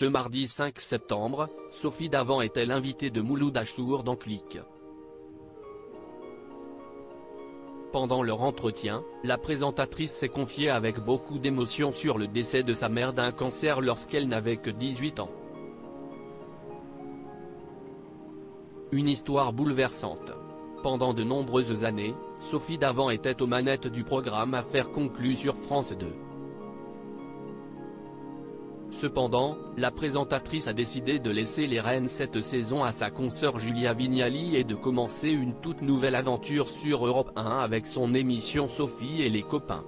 Ce mardi 5 septembre, Sophie Davant était l'invitée de Mouloud Achour dans Click. Pendant leur entretien, la présentatrice s'est confiée avec beaucoup d'émotion sur le décès de sa mère d'un cancer lorsqu'elle n'avait que 18 ans. Une histoire bouleversante. Pendant de nombreuses années, Sophie Davant était aux manettes du programme Affaires conclues sur France 2. Cependant, la présentatrice a décidé de laisser les rênes cette saison à sa consoeur Julia Vignali et de commencer une toute nouvelle aventure sur Europe 1 avec son émission Sophie et les copains.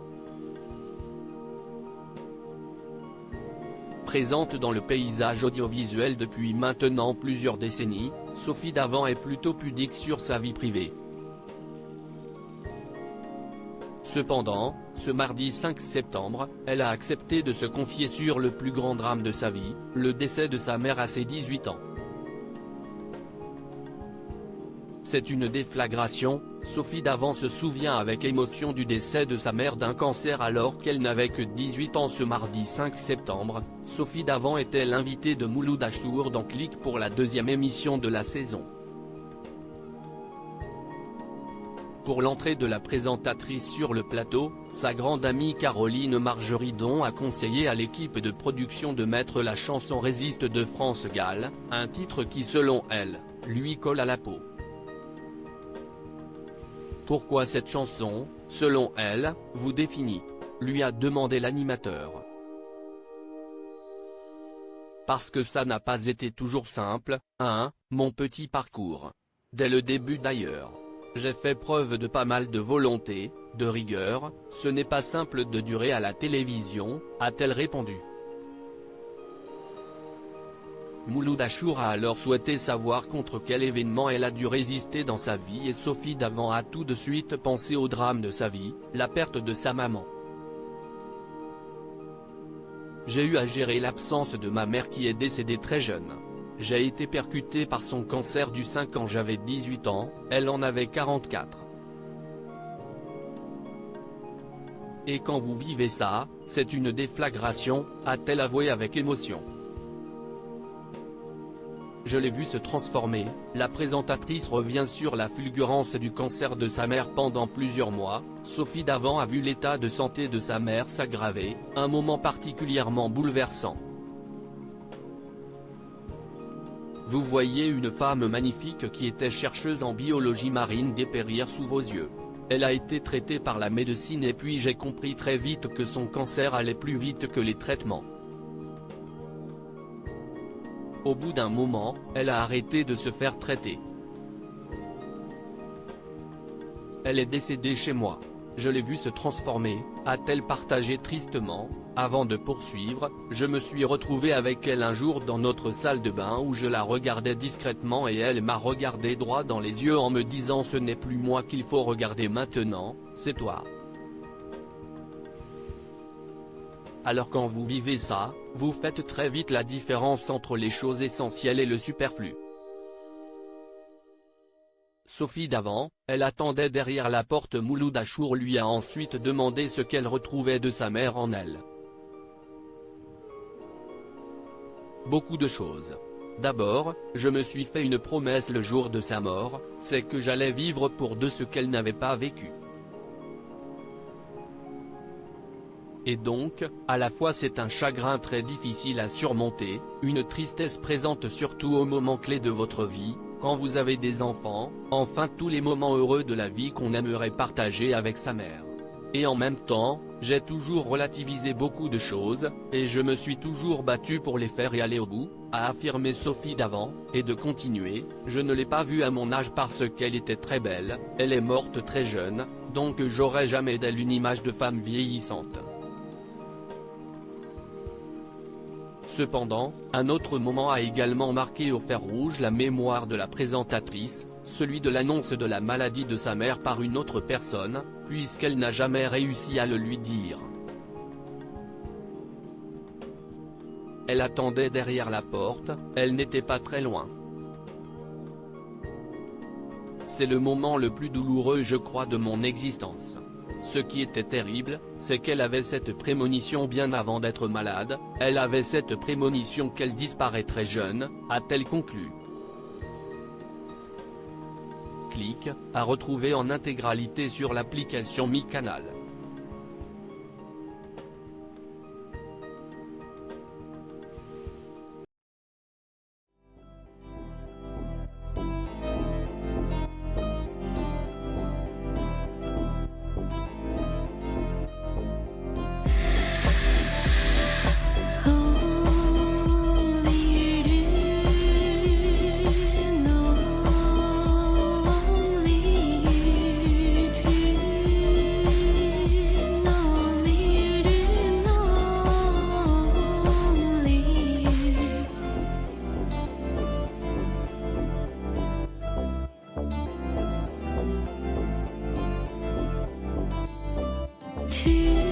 Présente dans le paysage audiovisuel depuis maintenant plusieurs décennies, Sophie Davant est plutôt pudique sur sa vie privée. Cependant, ce mardi 5 septembre, elle a accepté de se confier sur le plus grand drame de sa vie, le décès de sa mère à ses 18 ans. C'est une déflagration, Sophie Davant se souvient avec émotion du décès de sa mère d'un cancer alors qu'elle n'avait que 18 ans. Ce mardi 5 septembre, Sophie Davant était l'invitée de Mouloud Achour dans Click pour la deuxième émission de la saison. Pour l'entrée de la présentatrice sur le plateau, sa grande amie Caroline Margeridon a conseillé à l'équipe de production de mettre la chanson Résiste de France Gall, un titre qui selon elle, lui colle à la peau. Pourquoi cette chanson, selon elle, vous définit ? Lui a demandé l'animateur. Parce que ça n'a pas été toujours simple, mon petit parcours. Dès le début d'ailleurs. J'ai fait preuve de pas mal de volonté, de rigueur, ce n'est pas simple de durer à la télévision, a-t-elle répondu. Mouloud Achour a alors souhaité savoir contre quel événement elle a dû résister dans sa vie et Sophie Davant a tout de suite pensé au drame de sa vie, la perte de sa maman. J'ai eu à gérer l'absence de ma mère qui est décédée très jeune. J'ai été percuté par son cancer du sein quand j'avais 18 ans, elle en avait 44. Et quand vous vivez ça, c'est une déflagration, a-t-elle avoué avec émotion. Je l'ai vu se transformer, la présentatrice revient sur la fulgurance du cancer de sa mère pendant plusieurs mois. Sophie Davant a vu l'état de santé de sa mère s'aggraver, un moment particulièrement bouleversant. Vous voyez une femme magnifique qui était chercheuse en biologie marine dépérir sous vos yeux. Elle a été traitée par la médecine et puis j'ai compris très vite que son cancer allait plus vite que les traitements. Au bout d'un moment, elle a arrêté de se faire traiter. Elle est décédée chez moi. Je l'ai vue se transformer, a-t-elle partagé tristement. Avant de poursuivre, je me suis retrouvé avec elle un jour dans notre salle de bain où je la regardais discrètement et elle m'a regardé droit dans les yeux en me disant ce n'est plus moi qu'il faut regarder maintenant, c'est toi. Alors quand vous vivez ça, vous faites très vite la différence entre les choses essentielles et le superflu. Sophie Davant, elle attendait derrière la porte. Mouloud Achour lui a ensuite demandé ce qu'elle retrouvait de sa mère en elle. Beaucoup de choses. D'abord, je me suis fait une promesse le jour de sa mort, c'est que j'allais vivre pour de ce qu'elle n'avait pas vécu. Et donc, à la fois c'est un chagrin très difficile à surmonter, une tristesse présente surtout aux moments clés de votre vie, quand vous avez des enfants, enfin tous les moments heureux de la vie qu'on aimerait partager avec sa mère. Et en même temps, j'ai toujours relativisé beaucoup de choses, et je me suis toujours battu pour les faire et aller au bout, a affirmé Sophie Davant, et de continuer, je ne l'ai pas vue à mon âge parce qu'elle était très belle, elle est morte très jeune, donc j'aurai jamais d'elle une image de femme vieillissante. Cependant, un autre moment a également marqué au fer rouge la mémoire de la présentatrice, celui de l'annonce de la maladie de sa mère par une autre personne, puisqu'elle n'a jamais réussi à le lui dire. Elle attendait derrière la porte, elle n'était pas très loin. C'est le moment le plus douloureux je crois de mon existence. Ce qui était terrible, c'est qu'elle avait cette prémonition bien avant d'être malade, elle avait cette prémonition qu'elle disparaîtrait jeune, a-t-elle conclu. Clic, à retrouver en intégralité sur l'application Mi Canal. To